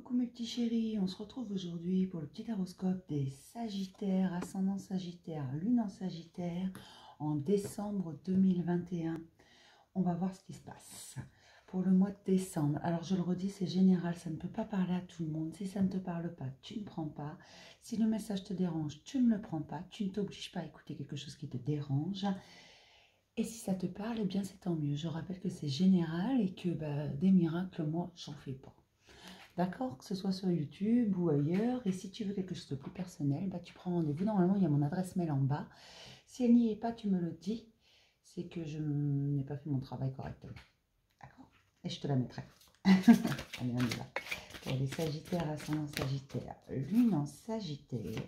Coucou mes petits chéris, on se retrouve aujourd'hui pour le petit horoscope des Sagittaires, ascendant Sagittaire, lune en Sagittaire, en décembre 2021. On va voir ce qui se passe pour le mois de décembre. Alors je le redis, c'est général, ça ne peut pas parler à tout le monde. Si ça ne te parle pas, tu ne prends pas. Si le message te dérange, tu ne le prends pas. Tu ne t'obliges pas à écouter quelque chose qui te dérange. Et si ça te parle, eh bien c'est tant mieux. Je rappelle que c'est général et que des miracles, moi, j'en fais pas. D'accord, que ce soit sur YouTube ou ailleurs. Et si tu veux quelque chose de plus personnel, tu prends rendez-vous. Normalement, il y a mon adresse mail en bas. Si elle n'y est pas, tu me le dis. C'est que je n'ai pas fait mon travail correctement. D'accord? Et je te la mettrai. Allez, on y va. Pour les Sagittaires, ascendant Sagittaire, lune en Sagittaire,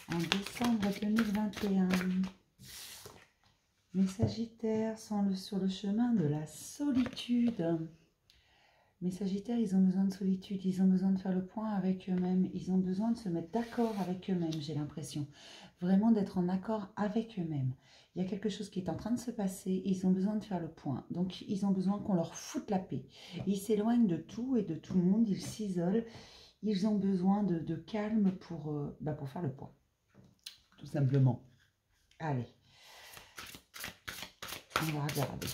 en décembre 2021. Les Sagittaires sont sur le chemin de la solitude. Mes Sagittaires, ils ont besoin de solitude, ils ont besoin de faire le point avec eux-mêmes, ils ont besoin de se mettre d'accord avec eux-mêmes, j'ai l'impression. Vraiment d'être en accord avec eux-mêmes. Il y a quelque chose qui est en train de se passer, ils ont besoin de faire le point. Donc, ils ont besoin qu'on leur foute la paix. Ils s'éloignent de tout et de tout le monde, ils s'isolent. Ils ont besoin de calme pour faire le point. Tout simplement. Allez. On va regarder.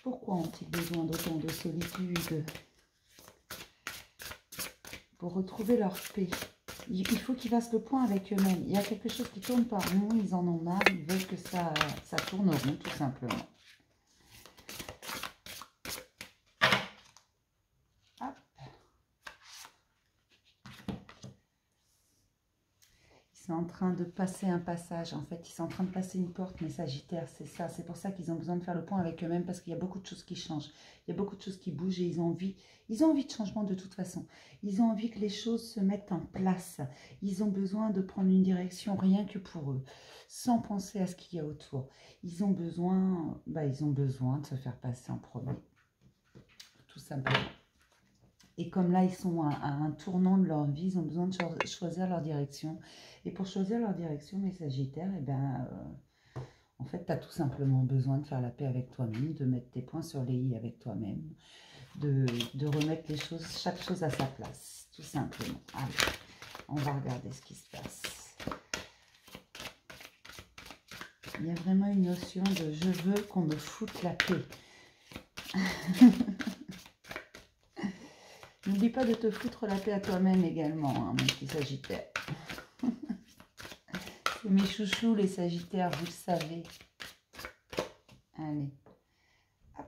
Pourquoi ont-ils besoin d'autant de solitude? Pour retrouver leur paix. Il faut qu'ils fassent le point avec eux-mêmes. Il y a quelque chose qui tourne par rond, ils en ont marre, ils veulent que ça tourne rond, tout simplement. Hop. Ils sont en train de passer un passage, en fait, ils sont en train de passer une porte, mes Sagittaires, c'est ça. C'est pour ça qu'ils ont besoin de faire le point avec eux-mêmes, parce qu'il y a beaucoup de choses qui changent. Il y a beaucoup de choses qui bougent et ils ont envie de changement de toute façon. Ils ont envie que les choses se mettent en place. Ils ont besoin de prendre une direction rien que pour eux, sans penser à ce qu'il y a autour. Ils ont besoin de se faire passer en premier, tout simplement. Et comme là, ils sont à un tournant de leur vie, ils ont besoin de choisir leur direction. Et pour choisir leur direction, mes Sagittaires, en fait, tu as tout simplement besoin de faire la paix avec toi-même, de mettre tes points sur les i avec toi-même, de remettre les choses, chaque chose à sa place, tout simplement. Allez, on va regarder ce qui se passe. Il y a vraiment une notion de « je veux qu'on me foute la paix ». N'oublie pas de te foutre la paix à toi-même également, hein, mon petit Sagittaire. C'est mes chouchous, les Sagittaires, vous le savez. Allez. Hop.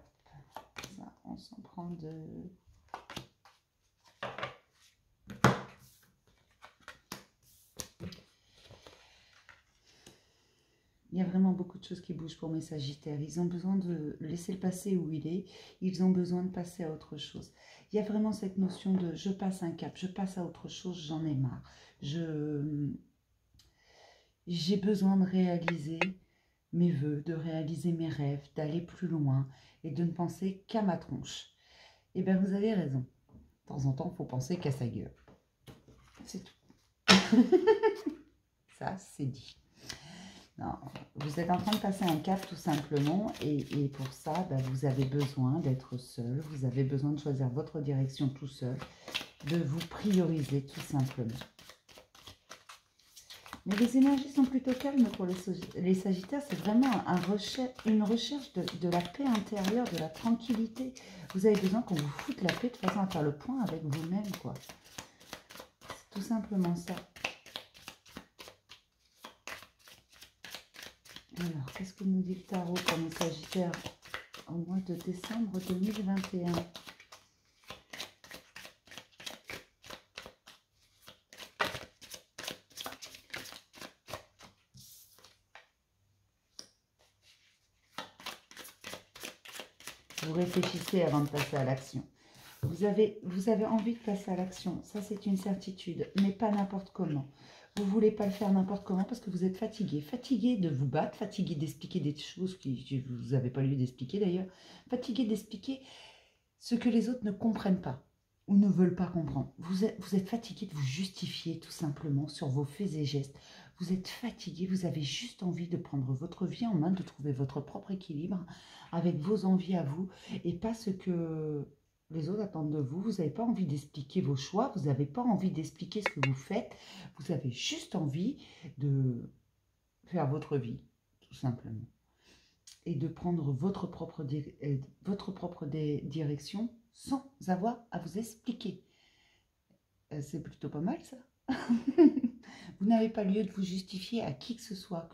Ça, on s'en prend deux. Il y a vraiment beaucoup de choses qui bougent pour mes Sagittaires. Ils ont besoin de laisser le passé où il est. Ils ont besoin de passer à autre chose. Il y a vraiment cette notion de « je passe un cap, je passe à autre chose, j'en ai marre. J'ai besoin de réaliser mes vœux, de réaliser mes rêves, d'aller plus loin et de ne penser qu'à ma tronche. » Eh bien, vous avez raison. De temps en temps, il faut penser qu'à sa gueule. C'est tout. Ça, c'est dit. Non, vous êtes en train de passer un cap tout simplement et pour ça, vous avez besoin d'être seul, vous avez besoin de choisir votre direction tout seul, de vous prioriser tout simplement. Mais les énergies sont plutôt calmes pour les Sagittaires, c'est vraiment une recherche de la paix intérieure, de la tranquillité. Vous avez besoin qu'on vous foute la paix de façon à faire le point avec vous-même, quoi. C'est tout simplement ça. Alors, qu'est-ce que nous dit le tarot pour les Sagittaires au mois de décembre 2021? Vous réfléchissez avant de passer à l'action. Vous avez envie de passer à l'action, ça c'est une certitude, mais pas n'importe comment. Vous ne voulez pas le faire n'importe comment parce que vous êtes fatigué. Fatigué de vous battre, fatigué d'expliquer des choses que vous n'avez pas lieu d'expliquer d'ailleurs. Fatigué d'expliquer ce que les autres ne comprennent pas ou ne veulent pas comprendre. Vous êtes fatigué de vous justifier tout simplement sur vos faits et gestes. Vous êtes fatigué, vous avez juste envie de prendre votre vie en main, de trouver votre propre équilibre avec vos envies à vous et pas ce que les autres attendent de vous. Vous n'avez pas envie d'expliquer vos choix. Vous n'avez pas envie d'expliquer ce que vous faites. Vous avez juste envie de faire votre vie, tout simplement. Et de prendre votre propre direction sans avoir à vous expliquer. C'est plutôt pas mal, ça. Vous n'avez pas lieu de vous justifier à qui que ce soit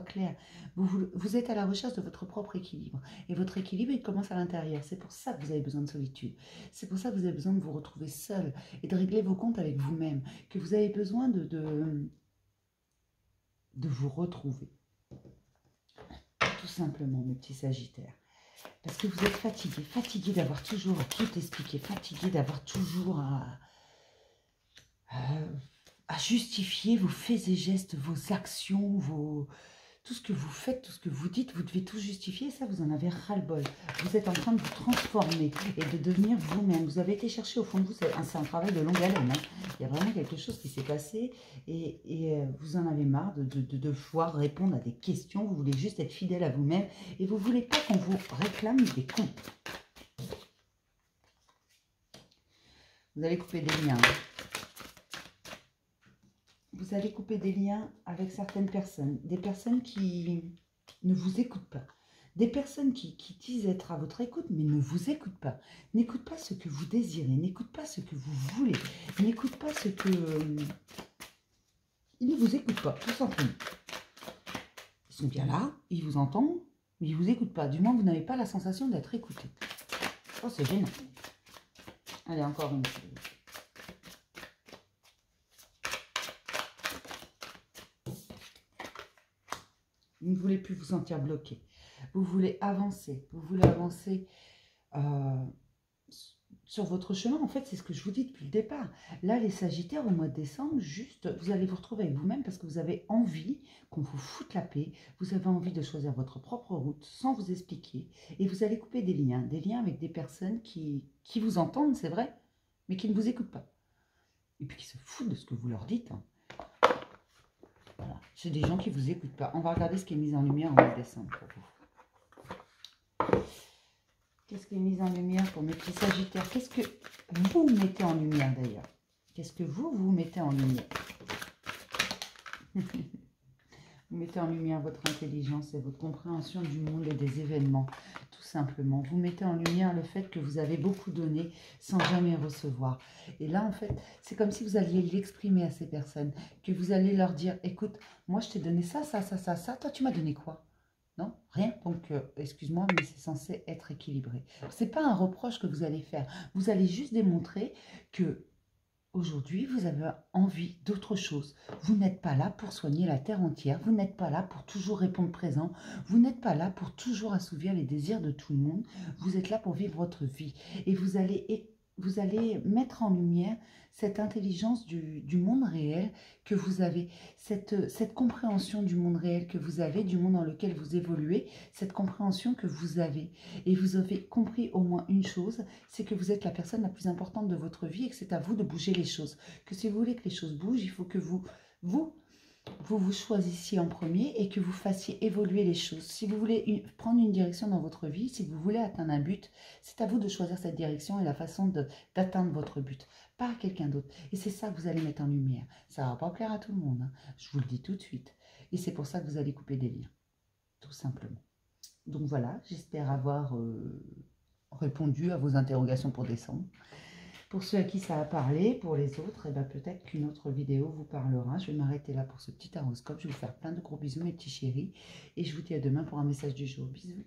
clair. Vous êtes à la recherche de votre propre équilibre. Et votre équilibre, il commence à l'intérieur. C'est pour ça que vous avez besoin de solitude. C'est pour ça que vous avez besoin de vous retrouver seul et de régler vos comptes avec vous-même. Que vous avez besoin de vous retrouver. Tout simplement, mes petits sagittaires. Parce que vous êtes fatigué d'avoir toujours à tout expliquer, fatigué d'avoir toujours à justifier vos faits et gestes, vos actions, tout ce que vous faites, tout ce que vous dites, vous devez tout justifier, et ça, vous en avez ras-le-bol. Vous êtes en train de vous transformer et de devenir vous-même. Vous avez été chercher au fond de vous, c'est un travail de longue haleine. Hein. Il y a vraiment quelque chose qui s'est passé et vous en avez marre de devoir répondre à des questions. Vous voulez juste être fidèle à vous-même et vous ne voulez pas qu'on vous réclame des comptes. Vous allez couper des liens. Vous allez couper des liens avec certaines personnes. Des personnes qui ne vous écoutent pas. Des personnes qui disent être à votre écoute, mais ne vous écoutent pas. N'écoutent pas ce que vous désirez. N'écoutent pas ce que vous voulez. N'écoutent pas ce que... Ils ne vous écoutent pas, tout simplement. Ils sont bien là, ils vous entendent, mais ils ne vous écoutent pas. Du moins, vous n'avez pas la sensation d'être écouté. Oh, c'est gênant. Allez, encore une. Vous ne voulez plus vous sentir bloqué. Vous voulez avancer. Vous voulez avancer sur votre chemin. En fait, c'est ce que je vous dis depuis le départ. Là, les Sagittaires, au mois de décembre, juste, vous allez vous retrouver avec vous-même parce que vous avez envie qu'on vous foute la paix. Vous avez envie de choisir votre propre route sans vous expliquer. Et vous allez couper des liens avec des personnes qui vous entendent, c'est vrai, mais qui ne vous écoutent pas. Et puis qui se foutent de ce que vous leur dites. Hein. Voilà. C'est des gens qui ne vous écoutent pas. On va regarder ce qui est mis en lumière en mois de décembre pour vous. Qu'est-ce qui est mis en lumière pour mes petits Sagittaires? Qu'est-ce que vous mettez en lumière d'ailleurs? Qu'est-ce que vous mettez en lumière? Vous mettez en lumière votre intelligence et votre compréhension du monde et des événements, tout simplement. Vous mettez en lumière le fait que vous avez beaucoup donné sans jamais recevoir. Et là, en fait, c'est comme si vous alliez l'exprimer à ces personnes, que vous allez leur dire, écoute, moi je t'ai donné ça, ça, ça, ça, ça, toi tu m'as donné quoi? Non, rien. Donc, excuse-moi, mais c'est censé être équilibré. Ce n'est pas un reproche que vous allez faire. Vous allez juste démontrer que aujourd'hui, vous avez envie d'autre chose. Vous n'êtes pas là pour soigner la terre entière. Vous n'êtes pas là pour toujours répondre présent. Vous n'êtes pas là pour toujours assouvir les désirs de tout le monde. Vous êtes là pour vivre votre vie. Et vous allez mettre en lumière cette intelligence du monde réel que vous avez, cette compréhension du monde réel que vous avez, du monde dans lequel vous évoluez, cette compréhension que vous avez. Et vous avez compris au moins une chose, c'est que vous êtes la personne la plus importante de votre vie et que c'est à vous de bouger les choses. Que si vous voulez que les choses bougent, il faut que vous choisissiez en premier et que vous fassiez évoluer les choses. Si vous voulez prendre une direction dans votre vie, si vous voulez atteindre un but, c'est à vous de choisir cette direction et la façon d'atteindre votre but, pas à quelqu'un d'autre. Et c'est ça que vous allez mettre en lumière. Ça ne va pas plaire à tout le monde, hein. Je vous le dis tout de suite. Et c'est pour ça que vous allez couper des liens, tout simplement. Donc voilà, j'espère avoir répondu à vos interrogations pour décembre. Pour ceux à qui ça a parlé, pour les autres, eh ben peut-être qu'une autre vidéo vous parlera. Je vais m'arrêter là pour ce petit horoscope. Je vais vous faire plein de gros bisous, mes petits chéris. Et je vous dis à demain pour un message du jour. Bisous.